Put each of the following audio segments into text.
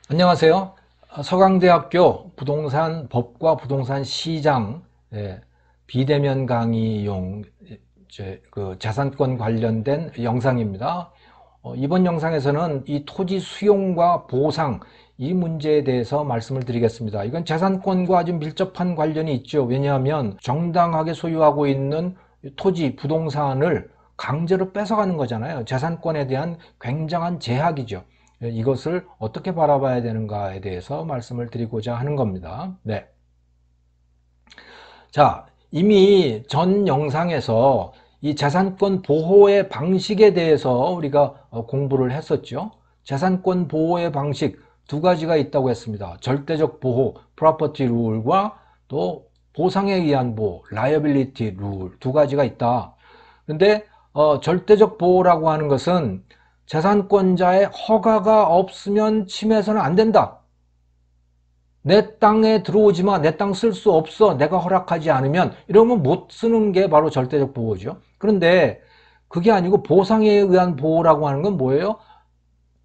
안녕하세요. 서강대학교 부동산 법과 부동산 시장 비대면 강의용 자산권 관련된 영상입니다. 이번 영상에서는 이 토지 수용과 보상 이 문제에 대해서 말씀을 드리겠습니다. 이건 자산권과 아주 밀접한 관련이 있죠. 왜냐하면 정당하게 소유하고 있는 토지, 부동산을 강제로 뺏어가는 거잖아요. 자산권에 대한 굉장한 제약이죠. 이것을 어떻게 바라봐야 되는가에 대해서 말씀을 드리고자 하는 겁니다. 네. 자, 이미 전 영상에서 이 자산권 보호의 방식에 대해서 우리가 공부를 했었죠. 자산권 보호의 방식 두 가지가 있다고 했습니다. 절대적 보호, property rule과 또 보상에 의한 보호, liability rule 두 가지가 있다. 근데 절대적 보호라고 하는 것은 재산권자의 허가가 없으면 침해해서는 안 된다. 내 땅에 들어오지 마. 내 땅 쓸 수 없어. 내가 허락하지 않으면 이러면 못 쓰는 게 바로 절대적 보호죠. 그런데 그게 아니고 보상에 의한 보호라고 하는 건 뭐예요?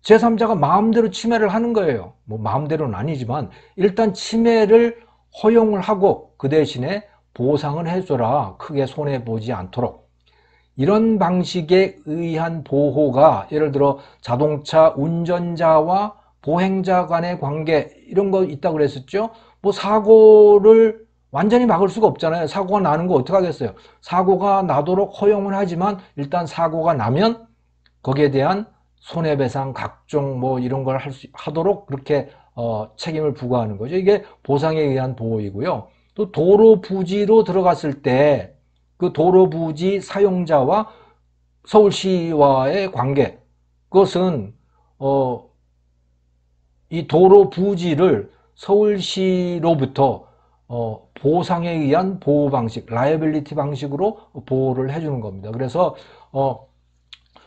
제3자가 마음대로 침해를 하는 거예요. 뭐 마음대로는 아니지만 일단 침해를 허용을 하고 그 대신에 보상을 해줘라. 크게 손해보지 않도록. 이런 방식에 의한 보호가 예를 들어 자동차 운전자와 보행자 간의 관계 이런 거 있다고 그랬었죠. 뭐 사고를 완전히 막을 수가 없잖아요. 사고가 나는 거 어떻게 하겠어요. 사고가 나도록 허용을 하지만 일단 사고가 나면 거기에 대한 손해배상 각종 뭐 이런 걸 하도록 그렇게 책임을 부과하는 거죠. 이게 보상에 의한 보호이고요. 또 도로 부지로 들어갔을 때 그 도로 부지 사용자와 서울시와의 관계, 그것은 이 도로 부지를 서울시로부터 보상에 의한 보호 방식, 라이애빌리티 방식으로 보호를 해주는 겁니다. 그래서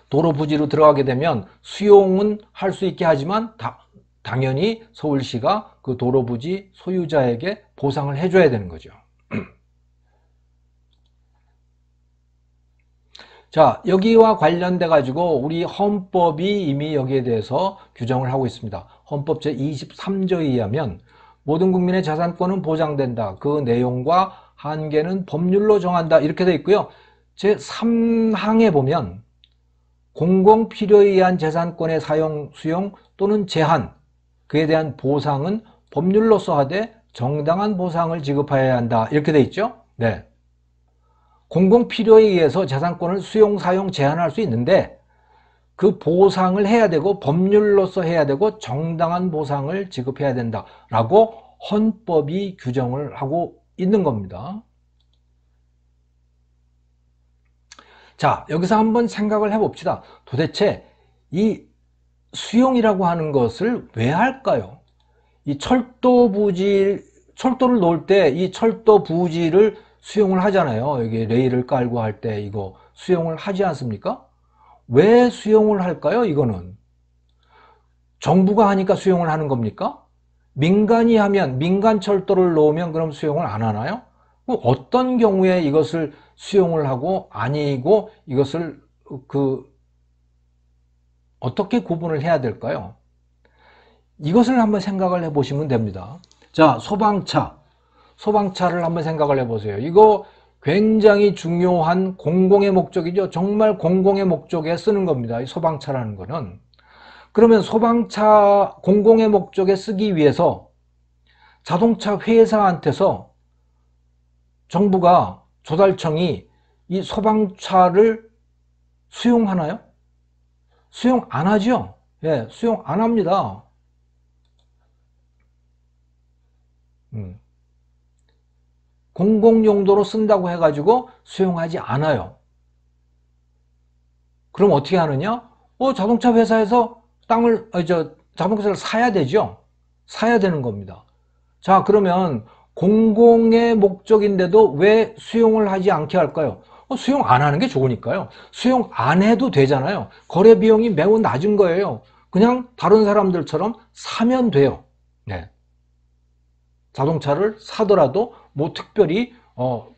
도로 부지로 들어가게 되면 수용은 할 수 있게 하지만 당연히 서울시가 그 도로 부지 소유자에게 보상을 해줘야 되는 거죠. 자, 여기와 관련돼 가지고 우리 헌법이 이미 여기에 대해서 규정을 하고 있습니다. 헌법 제23조에 의하면 모든 국민의 자산권은 보장된다. 그 내용과 한계는 법률로 정한다. 이렇게 되어 있고요. 제3항에 보면 공공 필요에 의한 재산권의 사용, 수용 또는 제한, 그에 대한 보상은 법률로서 하되 정당한 보상을 지급해야 한다. 이렇게 되어 있죠. 네. 공공 필요에 의해서 재산권을 수용, 사용, 제한할 수 있는데 그 보상을 해야 되고 법률로서 해야 되고 정당한 보상을 지급해야 된다라고 헌법이 규정을 하고 있는 겁니다. 자, 여기서 한번 생각을 해봅시다. 도대체 이 수용이라고 하는 것을 왜 할까요? 이 철도 부지, 철도를 놓을 때 이 철도 부지를 수용을 하잖아요. 여기 레일을 깔고 할 때 이거 수용을 하지 않습니까? 왜 수용을 할까요? 이거는 정부가 하니까 수용을 하는 겁니까? 민간이 하면, 민간 철도를 놓으면 그럼 수용을 안 하나요? 어떤 경우에 이것을 수용을 하고 아니고 이것을 어떻게 구분을 해야 될까요? 이것을 한번 생각을 해보시면 됩니다. 자, 소방차를 한번 생각을 해보세요. 이거 굉장히 중요한 공공의 목적이죠. 정말 공공의 목적에 쓰는 겁니다. 이 소방차라는 거는. 그러면 소방차 공공의 목적에 쓰기 위해서 자동차 회사한테서 정부가 조달청이 이 소방차를 수용하나요? 수용 안 하죠. 예, 수용 안 합니다. 공공용도로 쓴다고 해가지고 수용하지 않아요. 그럼 어떻게 하느냐? 자동차 회사에서 자동차를 사야 되죠. 사야 되는 겁니다. 자, 그러면 공공의 목적인데도 왜 수용을 하지 않게 할까요? 수용 안 하는 게 좋으니까요. 수용 안 해도 되잖아요. 거래 비용이 매우 낮은 거예요. 그냥 다른 사람들처럼 사면 돼요. 네. 자동차를 사더라도 뭐 특별히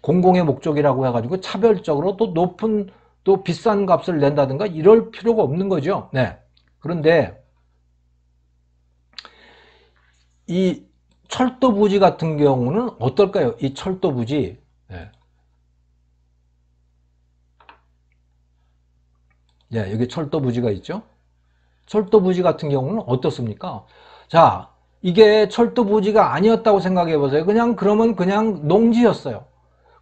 공공의 목적이라고 해가지고 차별적으로 또 높은 또 비싼 값을 낸다든가 이럴 필요가 없는 거죠. 네. 그런데 이 철도 부지 같은 경우는 어떨까요? 이 철도 부지. 예. 예, 여기 철도 부지가 있죠. 철도 부지 같은 경우는 어떻습니까? 자, 이게 철도 부지가 아니었다고 생각해 보세요. 그러면 그냥 농지였어요.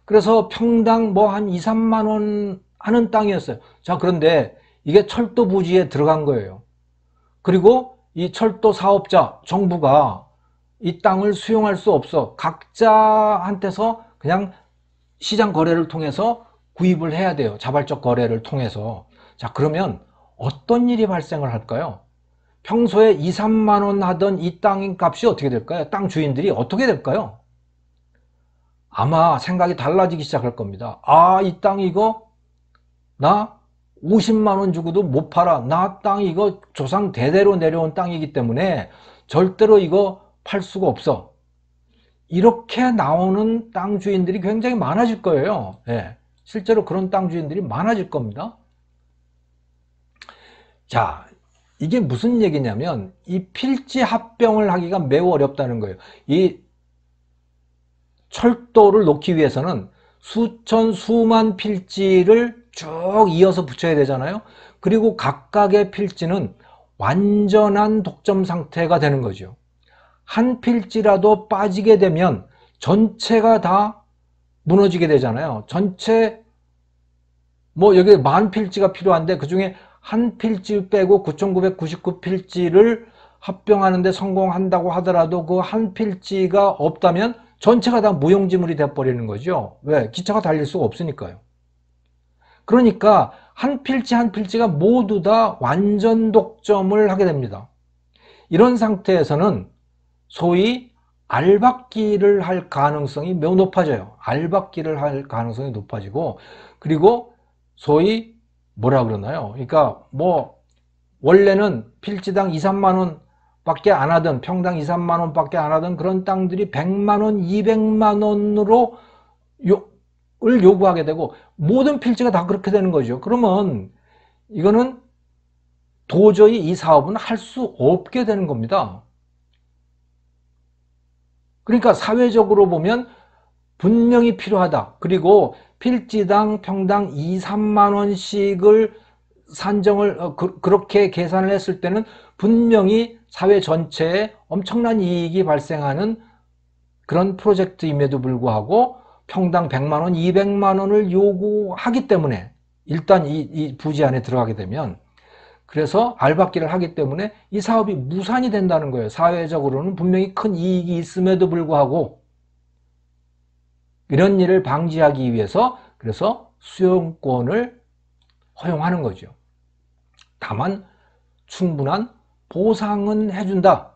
그래서 평당 뭐 한 2, 3만 원 하는 땅이었어요. 자, 그런데 이게 철도 부지에 들어간 거예요. 그리고 이 철도 사업자, 정부가 이 땅을 수용할 수 없어. 각자한테서 그냥 시장 거래를 통해서 구입을 해야 돼요. 자발적 거래를 통해서. 자, 그러면 어떤 일이 발생을 할까요? 평소에 2, 3만 원 하던 이 땅 값이 어떻게 될까요? 땅 주인들이 어떻게 될까요? 아마 생각이 달라지기 시작할 겁니다. 아, 이 땅 이거 나 50만 원 주고도 못 팔아. 나 땅 이거 조상 대대로 내려온 땅이기 때문에 절대로 이거 팔 수가 없어. 이렇게 나오는 땅 주인들이 굉장히 많아질 거예요. 예, 실제로 그런 땅 주인들이 많아질 겁니다. 자, 이게 무슨 얘기냐면 이 필지 합병을 하기가 매우 어렵다는 거예요. 이 철도를 놓기 위해서는 수천 수만 필지를 쭉 이어서 붙여야 되잖아요. 그리고 각각의 필지는 완전한 독점 상태가 되는 거죠. 한 필지라도 빠지게 되면 전체가 다 무너지게 되잖아요. 전체 뭐 여기 10,000필지가 필요한데 그중에 한 필지 빼고 9,999필지를 합병하는데 성공한다고 하더라도 그 한 필지가 없다면 전체가 다 무용지물이 돼버리는 거죠. 왜? 기차가 달릴 수가 없으니까요. 그러니까 한 필지 한 필지가 모두 다 완전 독점을 하게 됩니다. 이런 상태에서는 소위 알박기를 할 가능성이 매우 높아져요. 알박기를 할 가능성이 높아지고, 그리고 소위 뭐라 그러나요? 그러니까 뭐 원래는 필지당 2, 3만 원 밖에 안 하던, 평당 2, 3만 원 밖에 안 하던 그런 땅들이 100만 원, 200만 원으로 을 요구하게 되고, 모든 필지가 다 그렇게 되는 거죠. 그러면 이거는 도저히 이 사업은 할 수 없게 되는 겁니다. 그러니까 사회적으로 보면 분명히 필요하다. 그리고 필지당 평당 2, 3만 원씩을 산정을 그렇게 계산을 했을 때는 분명히 사회 전체에 엄청난 이익이 발생하는 그런 프로젝트임에도 불구하고 평당 100만 원, 200만 원을 요구하기 때문에 일단 이 부지 안에 들어가게 되면, 그래서 알박기를 하기 때문에 이 사업이 무산이 된다는 거예요. 사회적으로는 분명히 큰 이익이 있음에도 불구하고 이런 일을 방지하기 위해서 그래서 수용권을 허용하는 거죠. 다만 충분한 보상은 해준다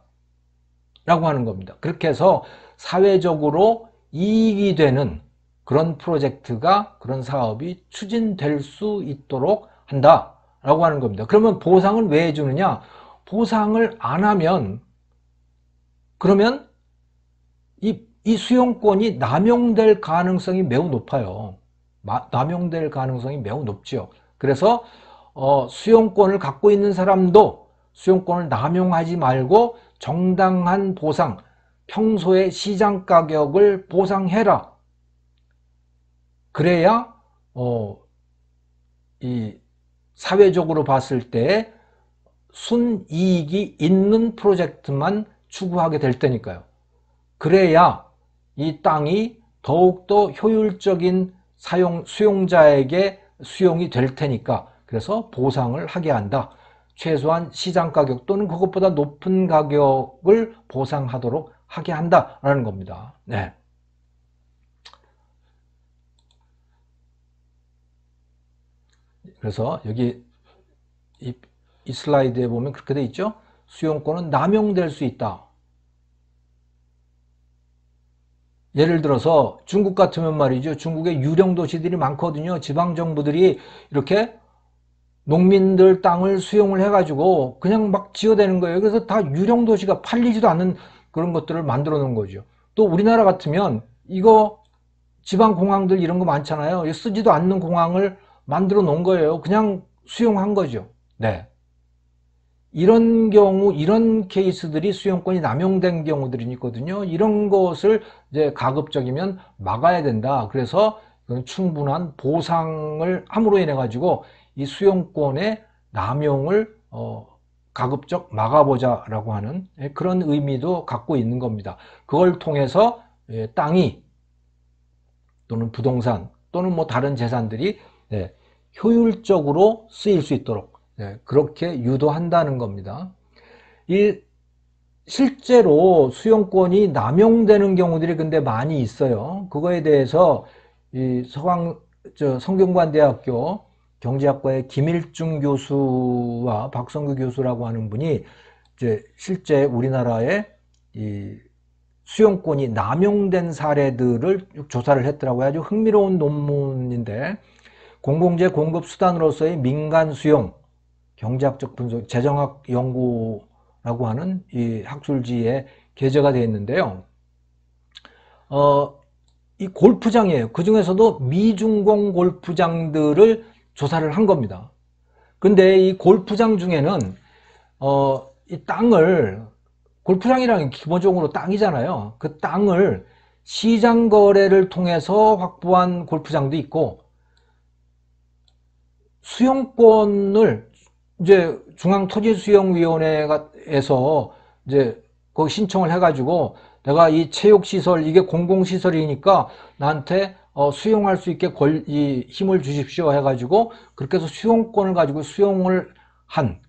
라고 하는 겁니다. 그렇게 해서 사회적으로 이익이 되는 그런 프로젝트가, 그런 사업이 추진될 수 있도록 한다 라고 하는 겁니다. 그러면 보상을 왜 해주느냐? 보상을 안 하면 그러면 이 수용권이 남용될 가능성이 매우 높아요. 남용될 가능성이 매우 높죠. 그래서 수용권을 갖고 있는 사람도 수용권을 남용하지 말고 정당한 보상, 평소의 시장 가격을 보상해라. 그래야 이 사회적으로 봤을 때 순이익이 있는 프로젝트만 추구하게 될 테니까요. 그래야 이 땅이 더욱더 효율적인 수용자에게 수용이 될 테니까, 그래서 보상을 하게 한다. 최소한 시장 가격 또는 그것보다 높은 가격을 보상하도록 하게 한다라는 겁니다. 네. 그래서 여기 이 슬라이드에 보면 그렇게 돼 있죠. 수용권은 남용될 수 있다. 예를 들어서 중국 같으면 말이죠. 중국에 유령 도시들이 많거든요. 지방 정부들이 이렇게 농민들 땅을 수용을 해가지고 그냥 막 지어대는 거예요. 그래서 다 유령 도시가 팔리지도 않는 그런 것들을 만들어 놓은 거죠. 또 우리나라 같으면 이거 지방 공항들 이런 거 많잖아요. 쓰지도 않는 공항을 만들어 놓은 거예요. 그냥 수용한 거죠. 네. 이런 경우, 이런 케이스들이 수용권이 남용된 경우들이 있거든요. 이런 것을 이제 가급적이면 막아야 된다. 그래서 충분한 보상을 함으로 인해 가지고 이 수용권의 남용을 가급적 막아보자라고 하는 그런 의미도 갖고 있는 겁니다. 그걸 통해서 땅이 또는 부동산 또는 뭐 다른 재산들이 효율적으로 쓰일 수 있도록 그렇게 유도한다는 겁니다. 이 실제로 수용권이 남용되는 경우들이 근데 많이 있어요. 그거에 대해서 이 성균관대학교 경제학과의 김일중 교수와 박성규 교수라고 하는 분이 이제 실제 우리나라의 이 수용권이 남용된 사례들을 조사를 했더라고요. 아주 흥미로운 논문인데, 공공재 공급 수단으로서의 민간 수용, 경제학적 분석, 재정학 연구라고 하는 이 학술지에 게재가 되어 있는데요. 이 골프장이에요. 그 중에서도 미중공 골프장들을 조사를 한 겁니다. 근데 이 골프장 중에는 이 땅을, 골프장이라는 게 기본적으로 땅이잖아요. 그 땅을 시장 거래를 통해서 확보한 골프장도 있고, 수용권을 이제 중앙토지수용위원회에서 이제 거기 신청을 해가지고 내가 이 체육시설, 이게 공공시설이니까 나한테 수용할 수 있게 이 힘을 주십시오 해가지고 그렇게 해서 수용권을 가지고 수용을 한,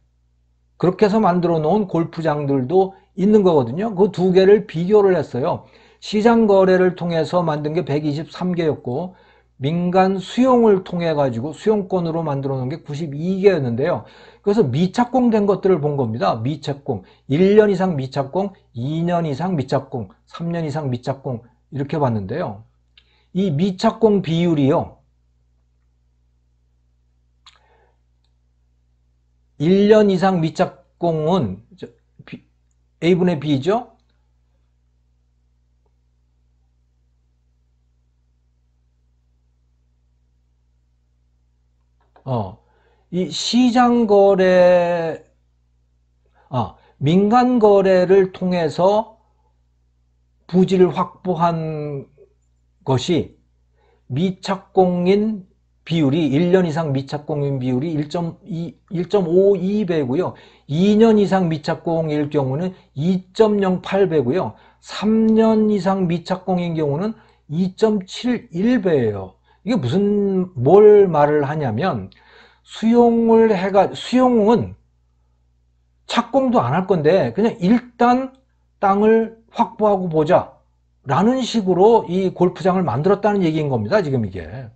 그렇게 해서 만들어 놓은 골프장들도 있는 거거든요. 그 두 개를 비교를 했어요. 시장 거래를 통해서 만든 게 123개였고 민간 수용을 통해 가지고 수용권으로 만들어 놓은 게 92개였는데요. 그래서 미착공된 것들을 본 겁니다. 미착공, 1년 이상 미착공, 2년 이상 미착공, 3년 이상 미착공, 이렇게 봤는데요. 이 미착공 비율이요, 1년 이상 미착공은 A분의 B죠. 이 시장 거래, 민간 거래를 통해서 부지를 확보한 것이 미착공인 비율이, 1년 이상 미착공인 비율이 1.52배고요. 2년 이상 미착공일 경우는 2.08배고요. 3년 이상 미착공인 경우는 2.71배예요. 이게 뭘 말을 하냐면, 수용은 착공도 안 할 건데 그냥 일단 땅을 확보하고 보자 라는 식으로 이 골프장을 만들었다는 얘기인 겁니다. 지금 이게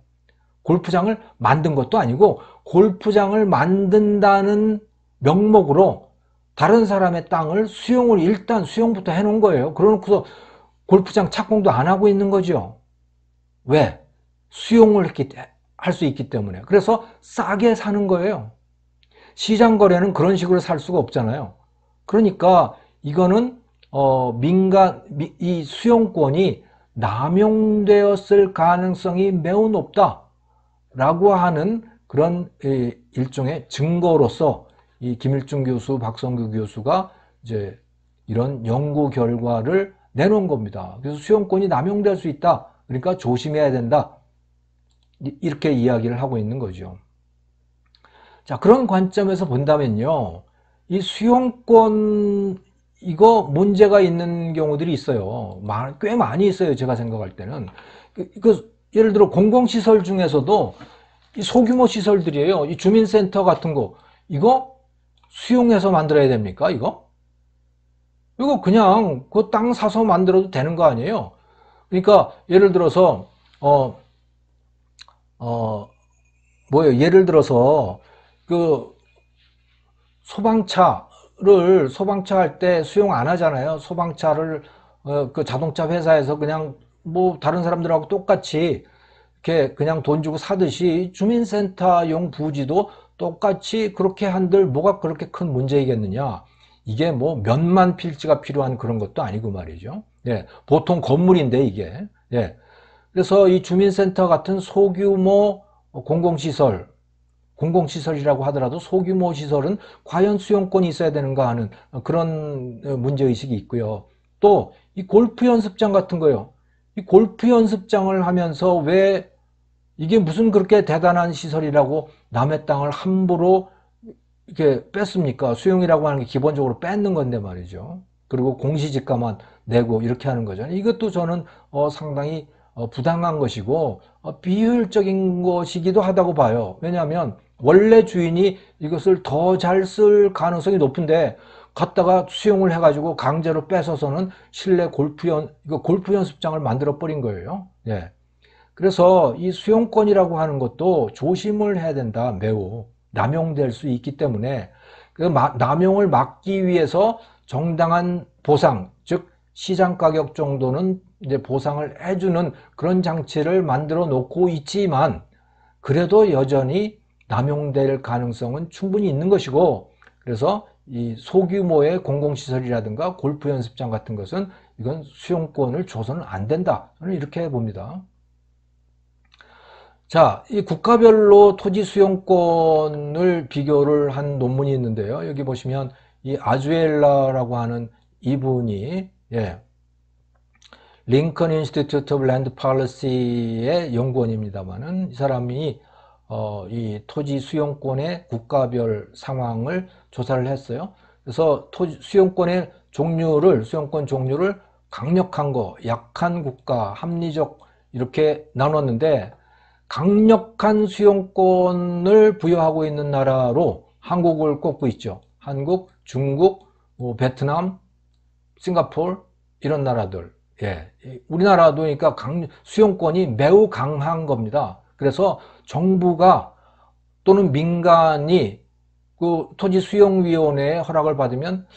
골프장을 만든 것도 아니고 골프장을 만든다는 명목으로 다른 사람의 땅을 일단 수용부터 해놓은 거예요. 그러놓고서 골프장 착공도 안 하고 있는 거죠. 왜? 수용을 할 수 있기 때문에. 그래서 싸게 사는 거예요. 시장 거래는 그런 식으로 살 수가 없잖아요. 그러니까 이거는 이 수용권이 남용되었을 가능성이 매우 높다라고 하는 그런 일종의 증거로서 이 김일중 교수, 박성규 교수가 이제 이런 연구 결과를 내놓은 겁니다. 그래서 수용권이 남용될 수 있다. 그러니까 조심해야 된다. 이렇게 이야기를 하고 있는 거죠. 자, 그런 관점에서 본다면요, 이 수용권, 이거 문제가 있는 경우들이 있어요. 꽤 많이 있어요. 제가 생각할 때는. 예를 들어 공공시설 중에서도 이 소규모 시설들이에요. 이 주민센터 같은 거, 이거 수용해서 만들어야 됩니까? 이거 그냥 그 땅 사서 만들어도 되는 거 아니에요? 그러니까 예를 들어서 예를 들어서 그 소방차 할 때 수용 안 하잖아요. 소방차를 그 자동차 회사에서 그냥 뭐 다른 사람들하고 똑같이 이렇게 그냥 돈 주고 사듯이 주민센터용 부지도 똑같이 그렇게 한들 뭐가 그렇게 큰 문제이겠느냐. 이게 뭐 몇만 필지가 필요한 그런 것도 아니고 말이죠. 예, 보통 건물인데 이게. 예. 그래서 이 주민센터 같은 소규모 공공시설, 공공시설이라고 하더라도 소규모 시설은 과연 수용권이 있어야 되는가 하는 그런 문제의식이 있고요. 또 이 골프 연습장 같은 거요. 이 골프 연습장을 하면서 왜 이게 무슨 그렇게 대단한 시설이라고 남의 땅을 함부로 이렇게 뺐습니까? 수용이라고 하는 게 기본적으로 뺏는 건데 말이죠. 그리고 공시지가만 내고 이렇게 하는 거죠. 이것도 저는 상당히 부당한 것이고 비효율적인 것이기도 하다고 봐요. 왜냐하면 원래 주인이 이것을 더 잘 쓸 가능성이 높은데 갖다가 수용을 해가지고 강제로 뺏어서는 실내 골프 연습장을 만들어 버린 거예요. 예. 그래서 이 수용권이라고 하는 것도 조심을 해야 된다. 매우 남용될 수 있기 때문에 그 남용을 막기 위해서 정당한 보상, 즉 시장 가격 정도는 이제 보상을 해주는 그런 장치를 만들어 놓고 있지만 그래도 여전히 남용될 가능성은 충분히 있는 것이고, 그래서 이 소규모의 공공시설이라든가 골프 연습장 같은 것은 이건 수용권을 줘서는 안 된다. 저는 이렇게 봅니다. 자, 이 국가별로 토지 수용권을 비교를 한 논문이 있는데요. 여기 보시면 이 아주엘라라고 하는 이분이 링컨 인스티튜트 오브 랜드 팔리시의 연구원입니다만은 이 사람이 이 토지 수용권의 국가별 상황을 조사를 했어요. 그래서 토지 수용권의 수용권 종류를 강력한 거, 약한 국가, 합리적 이렇게 나눴는데 강력한 수용권을 부여하고 있는 나라로 한국을 꼽고 있죠. 한국, 중국, 베트남, 싱가포르 이런 나라들. 예, 우리나라도 그러니까 수용권이 매우 강한 겁니다. 그래서 정부가 또는 민간이 그 토지수용위원회의 허락을 받으면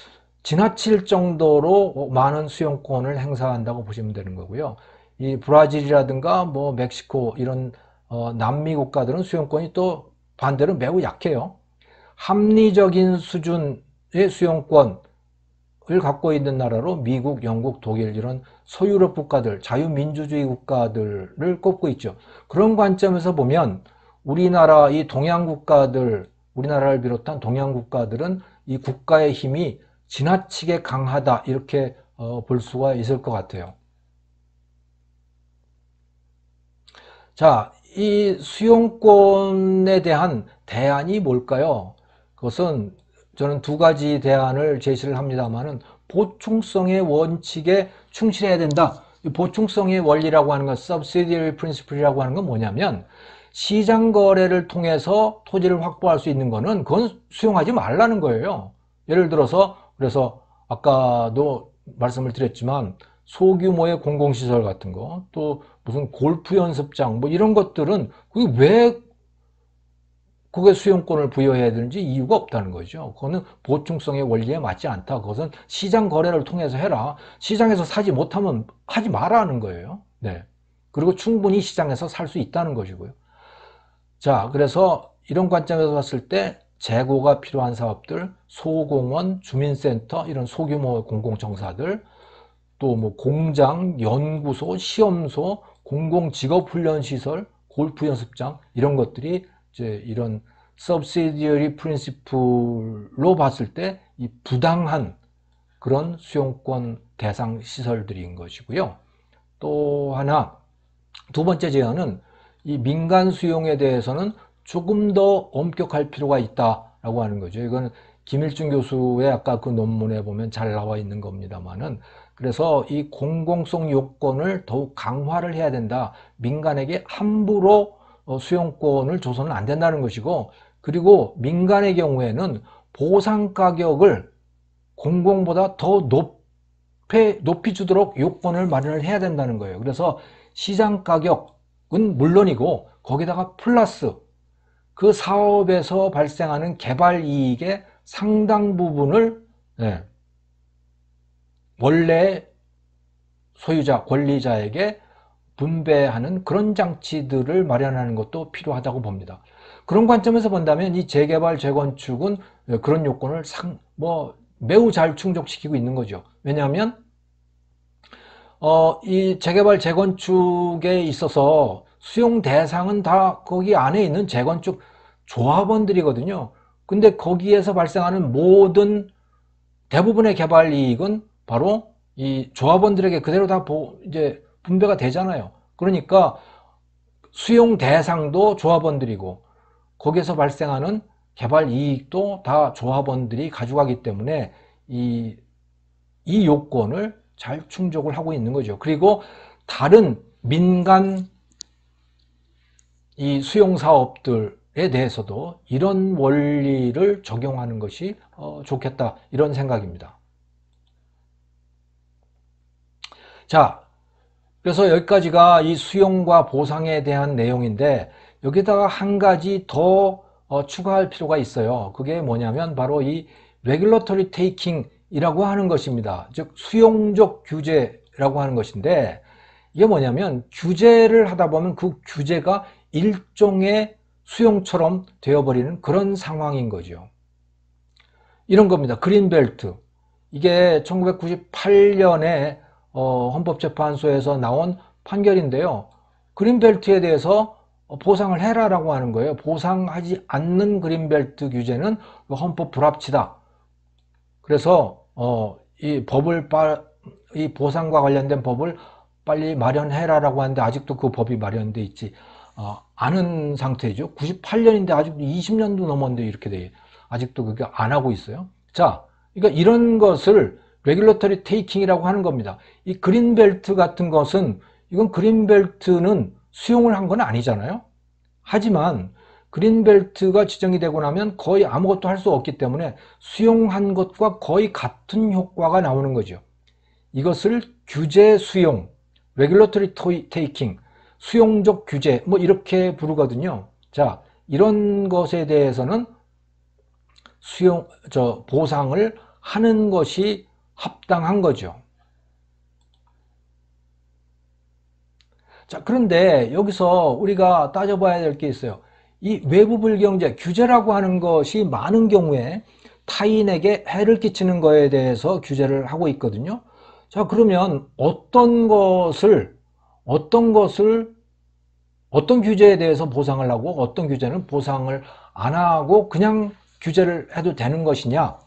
지나칠 정도로 많은 수용권을 행사한다고 보시면 되는 거고요. 이 브라질이라든가 뭐 멕시코 이런 남미 국가들은 수용권이 또 반대로 매우 약해요. 합리적인 수준의 수용권을 갖고 있는 나라로 미국, 영국, 독일 이런 소유럽 국가들, 자유민주주의 국가들을 꼽고 있죠. 그런 관점에서 보면 우리나라 이 동양 국가들, 우리나라를 비롯한 동양 국가들은 이 국가의 힘이 지나치게 강하다 이렇게 볼 수가 있을 것 같아요. 자, 이 수용권에 대한 대안이 뭘까요? 그것은 저는 두 가지 대안을 제시를 합니다만은 보충성의 원칙에 충실해야 된다. 보충성의 원리라고 하는 것, subsidiary principle이라고 하는 건 뭐냐면 시장 거래를 통해서 토지를 확보할 수 있는 거는 그건 수용하지 말라는 거예요. 예를 들어서 그래서 아까도 말씀을 드렸지만 소규모의 공공시설 같은 거, 또 무슨 골프 연습장 뭐 이런 것들은 그게 왜 그게 수용권을 부여해야 되는지 이유가 없다는 거죠. 그거는 보충성의 원리에 맞지 않다. 그것은 시장 거래를 통해서 해라. 시장에서 사지 못하면 하지 말라는 거예요. 네. 그리고 충분히 시장에서 살 수 있다는 것이고요. 자, 그래서 이런 관점에서 봤을 때 재고가 필요한 사업들, 소공원, 주민센터 이런 소규모 공공정사들, 또 뭐 공장, 연구소, 시험소, 공공직업훈련시설, 골프 연습장 이런 것들이 이제 이런 subsidiary principle로 봤을 때 이 부당한 그런 수용권 대상 시설들인 것이고요. 또 하나 두 번째 제안은 이 민간 수용에 대해서는 조금 더 엄격할 필요가 있다라고 하는 거죠. 이거는 김일중 교수의 아까 그 논문에 보면 잘 나와 있는 겁니다만은 그래서 이 공공성 요건을 더욱 강화를 해야 된다. 민간에게 함부로 수용권을 줘서는 안 된다는 것이고, 그리고 민간의 경우에는 보상 가격을 공공보다 더 높이 주도록 요건을 마련을 해야 된다는 거예요. 그래서 시장 가격은 물론이고 거기다가 플러스 그 사업에서 발생하는 개발 이익의 상당 부분을 원래 소유자, 권리자에게 분배하는 그런 장치들을 마련하는 것도 필요하다고 봅니다. 그런 관점에서 본다면 이 재개발, 재건축은 그런 요건을 매우 잘 충족시키고 있는 거죠. 왜냐하면 이 재개발, 재건축에 있어서 수용 대상은 다 거기 안에 있는 재건축 조합원들이거든요. 근데 거기에서 발생하는 모든 대부분의 개발 이익은 바로 이 조합원들에게 그대로 다 이제 분배가 되잖아요. 그러니까 수용 대상도 조합원들이고 거기에서 발생하는 개발 이익도 다 조합원들이 가져가기 때문에 이 요건을 잘 충족을 하고 있는 거죠. 그리고 다른 민간 이 수용 사업들에 대해서도 이런 원리를 적용하는 것이 좋겠다, 이런 생각입니다. 자, 그래서 여기까지가 이 수용과 보상에 대한 내용인데, 여기다가 한 가지 더 추가할 필요가 있어요. 그게 뭐냐면 바로 이 regulatory taking이라고 하는 것입니다. 즉 수용적 규제라고 하는 것인데, 이게 뭐냐면 규제를 하다 보면 그 규제가 일종의 수용처럼 되어버리는 그런 상황인 거죠. 이런 겁니다. 그린벨트. 이게 1998년에 헌법재판소에서 나온 판결인데요. 그린벨트에 대해서 보상을 해라라고 하는 거예요. 보상하지 않는 그린벨트 규제는 헌법 불합치다. 그래서 이 보상과 관련된 법을 빨리 마련해라라고 하는데 아직도 그 법이 마련돼 있지 않은 상태죠. 98년인데 아직도 20년도 넘었는데 이렇게 돼 아직도 그게 안 하고 있어요. 자, 그러니까 이런 것을 레귤러터리 테이킹이라고 하는 겁니다. 이 그린벨트 같은 것은 이건 그린벨트는 수용을 한 건 아니잖아요. 하지만 그린벨트가 지정이 되고 나면 거의 아무것도 할 수 없기 때문에 수용한 것과 거의 같은 효과가 나오는 거죠. 이것을 규제 수용, regulatory taking, 수용적 규제 뭐 이렇게 부르거든요. 자, 이런 것에 대해서는 보상을 하는 것이 합당한 거죠. 자, 그런데 여기서 우리가 따져봐야 될 게 있어요. 이 외부 불경제, 규제라고 하는 것이 많은 경우에 타인에게 해를 끼치는 거에 대해서 규제를 하고 있거든요. 자, 그러면 어떤 규제에 대해서 보상을 하고 어떤 규제는 보상을 안 하고 그냥 규제를 해도 되는 것이냐?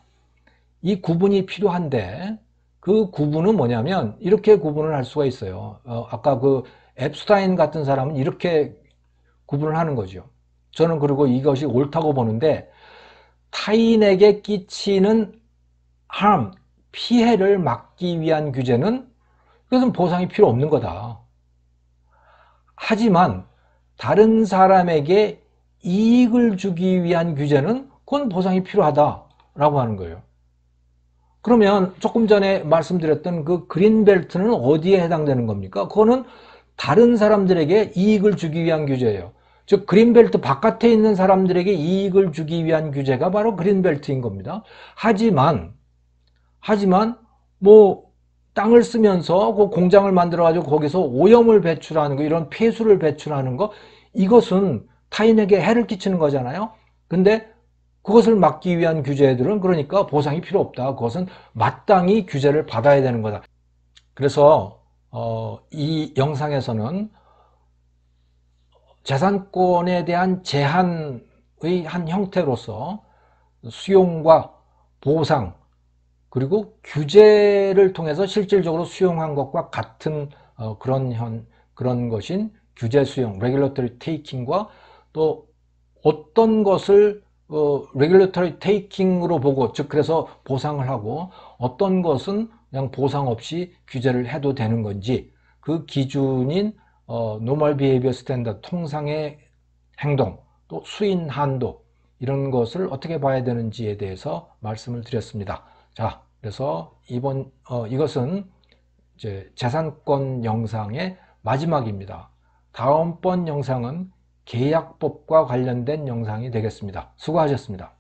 이 구분이 필요한데 그 구분은 뭐냐면 이렇게 구분을 할 수가 있어요. 아까 그 앱스타인 같은 사람은 이렇게 구분을 하는 거죠. 저는 그리고 이것이 옳다고 보는데 타인에게 끼치는 피해를 막기 위한 규제는 그것은 보상이 필요 없는 거다. 하지만 다른 사람에게 이익을 주기 위한 규제는 그건 보상이 필요하다라고 하는 거예요. 그러면 조금 전에 말씀드렸던 그 그린벨트는 어디에 해당되는 겁니까? 그거는 다른 사람들에게 이익을 주기 위한 규제예요. 즉 그린벨트 바깥에 있는 사람들에게 이익을 주기 위한 규제가 바로 그린벨트인 겁니다. 하지만 뭐 땅을 쓰면서 그 공장을 만들어 가지고 거기서 오염을 배출하는 거, 이런 폐수를 배출하는 거, 이것은 타인에게 해를 끼치는 거잖아요. 근데 그것을 막기 위한 규제들은 그러니까 보상이 필요 없다. 그것은 마땅히 규제를 받아야 되는 거다. 그래서 이 영상에서는 재산권에 대한 제한의 한 형태로서 수용과 보상 그리고 규제를 통해서 실질적으로 수용한 것과 같은 그런 것인 규제 수용, regulatory taking과 또 어떤 것을 regulatory taking으로 보고, 즉 그래서 보상을 하고 어떤 것은 그냥 보상 없이 규제를 해도 되는 건지 그 기준인 normal behavior standard, 통상의 행동, 또 수인 한도, 이런 것을 어떻게 봐야 되는지에 대해서 말씀을 드렸습니다. 자, 그래서 이것은 이제 재산권 영상의 마지막입니다. 다음번 영상은 계약법과 관련된 영상이 되겠습니다. 수고하셨습니다.